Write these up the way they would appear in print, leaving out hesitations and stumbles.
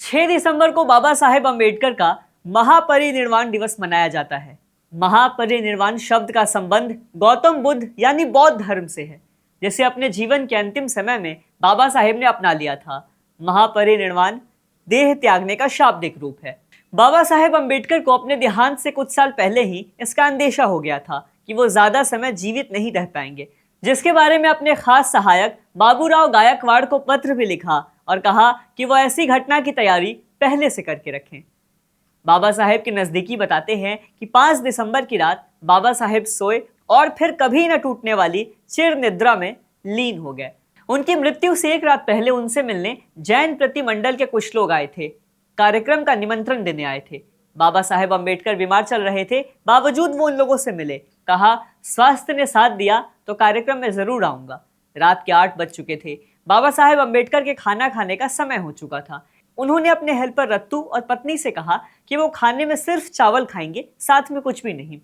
6 दिसंबर को बाबा साहेब अम्बेडकर का महापरिनिर्वाण दिवस मनाया जाता है। महापरिनिर्वाण शब्द का संबंध गौतम बुद्ध यानी बौद्ध धर्म से है, जिसे अपने जीवन के अंतिम समय में बाबा साहेब ने अपना लिया था। महापरिनिर्वाण देह त्यागने का शाब्दिक रूप है। बाबा साहेब अम्बेडकर को अपने देहांत से कुछ साल पहले ही इसका अंदेशा हो गया था कि वो ज्यादा समय जीवित नहीं रह पाएंगे, जिसके बारे में अपने खास सहायक बाबूराव गायकवाड़ को पत्र भी लिखा और कहा कि वो ऐसी घटना की तैयारी पहले से करके रखें। बाबा साहेब के नजदीकी बताते हैं कि 5 दिसंबर की रात बाबा साहेब सोए और फिर कभी न टूटने वाली चिर निद्रा में लीन हो गए। उनकी मृत्यु से एक रात पहले उनसे मिलने जैन प्रतिमंडल के कुछ लोग आए थे, कार्यक्रम का निमंत्रण देने आए थे। बाबा साहेब अम्बेडकर बीमार चल रहे थे, बावजूद वो उन लोगों से मिले। कहा, स्वास्थ्य ने साथ दिया तो कार्यक्रम में जरूर आऊंगा। रात के 8 बज चुके थे। बाबा साहेब अम्बेडकर के खाना खाने का समय हो चुका था। उन्होंने अपने हेल्पर रत्तू और पत्नी से कहा कि वो खाने में सिर्फ चावल खाएंगे, साथ में कुछ भी नहीं।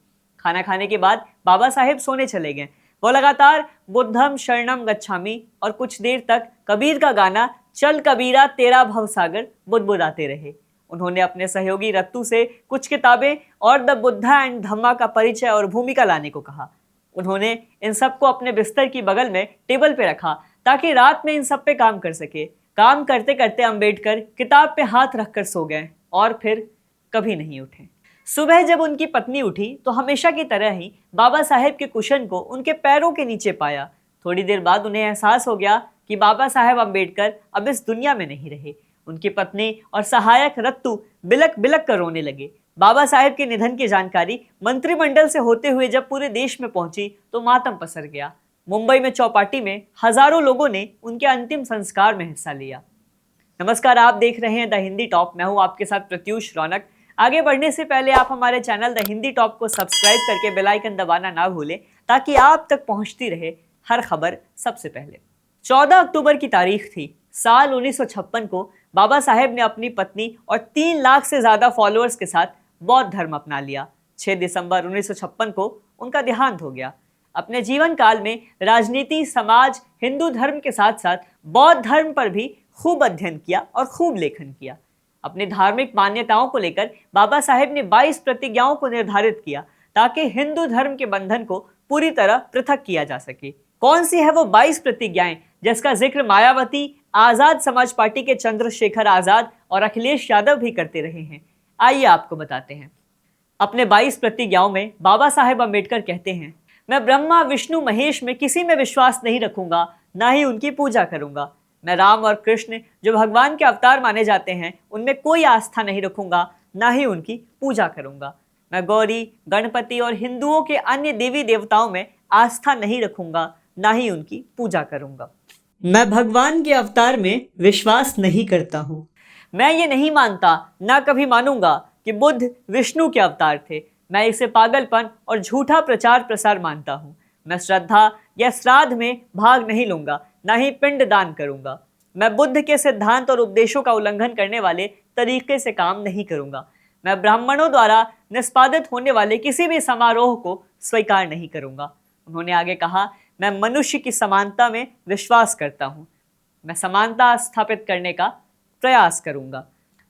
खाना खाने के बाद बाबा साहेब सोने चले गए। वो लगातार बुद्धम शरणम गच्छामि और कुछ देर तक कबीर का गाना चल कबीरा तेरा भवसागर बुदबुदाते रहे। उन्होंने अपने सहयोगी रत्तू से कुछ किताबें और द बुद्धा एंड धम्मा का परिचय और भूमिका लाने को कहा। उन्होंने इन सबको अपने बिस्तर की बगल में टेबल पे रखा ताकि रात में इन सब पे काम कर सके। काम करते करते अम्बेडकर किताब पे हाथ रखकर सो गए और फिर कभी नहीं उठे। सुबह जब उनकी पत्नी उठी तो हमेशा की तरह ही बाबा साहेब के कुशन को उनके पैरों के नीचे पाया। थोड़ी देर बाद उन्हें एहसास हो गया कि बाबा साहेब अम्बेडकर अब इस दुनिया में नहीं रहे। उनकी पत्नी और सहायक रत्तू बिलक बिलक कर रोने लगे। बाबा साहेब के निधन की जानकारी मंत्रिमंडल से होते हुए जब पूरे देश में पहुंची तो मातम पसर गया। मुंबई में चौपाटी में हजारों लोगों ने उनके अंतिम संस्कार में हिस्सा लिया। नमस्कार, आप देख रहे हैं द हिंदी टॉप। मैं हूं आपके साथ प्रत्युष रौनक। आगे बढ़ने से पहले आप हमारे चैनल द हिंदी टॉप को सब्सक्राइब करके बेल आइकन दबाना ना भूलें ताकि आप तक पहुंचती रहे हर खबर सबसे पहले। 14 अक्टूबर की तारीख थी। साल 1956 को बाबा साहेब ने अपनी पत्नी और 3 लाख से ज्यादा फॉलोअर्स के साथ बौद्ध धर्म अपना लिया। 6 दिसंबर 1956 को उनका देहांत हो गया। अपने जीवन काल में राजनीति, समाज, हिंदू धर्म के साथ साथ बौद्ध धर्म पर भी खूब अध्ययन किया और खूब लेखन किया। अपनी धार्मिक मान्यताओं को लेकर बाबा साहेब ने 22 प्रतिज्ञाओं को निर्धारित किया ताकि हिंदू धर्म के बंधन को पूरी तरह पृथक किया जा सके। कौन सी है वो 22 प्रतिज्ञाएं जिसका जिक्र मायावती, आजाद समाज पार्टी के चंद्रशेखर आजाद और अखिलेश यादव भी करते रहे हैं? आइए आपको बताते हैं। अपने 22 प्रतिज्ञाओं में बाबा साहेब अम्बेडकर कहते हैं, मैं ब्रह्मा विष्णु महेश में किसी में विश्वास नहीं रखूंगा, ना ही उनकी पूजा करूंगा। मैं राम और कृष्ण जो भगवान के अवतार माने जाते हैं उनमें कोई आस्था नहीं रखूंगा, ना ही उनकी पूजा करूंगा। मैं गौरी, गणपति और हिंदुओं के अन्य देवी देवताओं में आस्था नहीं रखूंगा, ना ही उनकी पूजा करूंगा। मैं भगवान के अवतार में विश्वास नहीं करता हूँ। मैं ये नहीं मानता, ना कभी मानूंगा कि बुद्ध विष्णु के अवतार थे। मैं इसे पागलपन और झूठा प्रचार प्रसार मानता हूँ। मैं श्रद्धा या श्राद्ध में भाग नहीं लूंगा, ना ही पिंड दान करूंगा। मैं बुद्ध के सिद्धांत और उपदेशों का उल्लंघन करने वाले तरीके से काम नहीं करूंगा। मैं ब्राह्मणों द्वारा निष्पादित होने वाले किसी भी समारोह को स्वीकार नहीं करूंगा। उन्होंने आगे कहा, मैं मनुष्य की समानता में विश्वास करता हूँ। मैं समानता स्थापित करने का प्रयास करूंगा।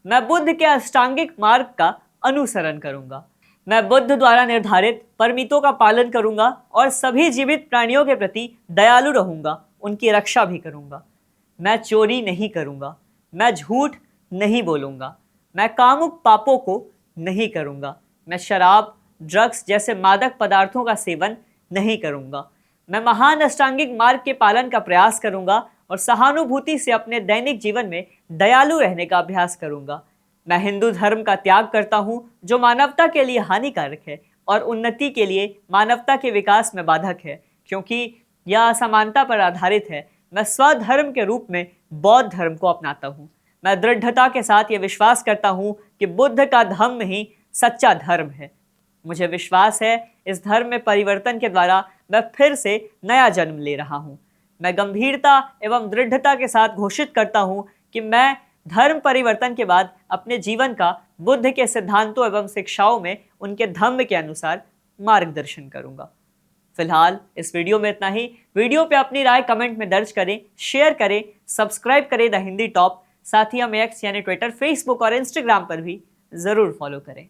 मैं बुद्ध के अष्टांगिक मार्ग का अनुसरण करूंगा। मैं बुद्ध द्वारा निर्धारित परमितों का पालन करूंगा और सभी जीवित प्राणियों के प्रति दयालु रहूंगा, उनकी रक्षा भी करूंगा। मैं चोरी नहीं करूंगा। मैं झूठ नहीं बोलूंगा। मैं कामुक पापों को नहीं करूंगा। मैं शराब, ड्रग्स जैसे मादक पदार्थों का सेवन नहीं करूंगा। मैं महान अष्टांगिक मार्ग के पालन का प्रयास करूंगा और सहानुभूति से अपने दैनिक जीवन में दयालु रहने का अभ्यास करूंगा। मैं हिंदू धर्म का त्याग करता हूं जो मानवता के लिए हानिकारक है और उन्नति के लिए मानवता के विकास में बाधक है, क्योंकि यह असमानता पर आधारित है। मैं स्वधर्म के रूप में बौद्ध धर्म को अपनाता हूं। मैं दृढ़ता के साथ यह विश्वास करता हूं कि बुद्ध का धम्म ही सच्चा धर्म है। मुझे विश्वास है इस धर्म में परिवर्तन के द्वारा मैं फिर से नया जन्म ले रहा हूं। मैं गंभीरता एवं दृढ़ता के साथ घोषित करता हूं कि मैं धर्म परिवर्तन के बाद अपने जीवन का बुद्ध के सिद्धांतों एवं शिक्षाओं में उनके धम्म के अनुसार मार्गदर्शन करूंगा। फिलहाल इस वीडियो में इतना ही। वीडियो पे अपनी राय कमेंट में दर्ज करें, शेयर करें, सब्सक्राइब करें द हिंदी टॉप। साथ ही हमें एक्स यानी ट्विटर, फेसबुक और इंस्टाग्राम पर भी जरूर फॉलो करें।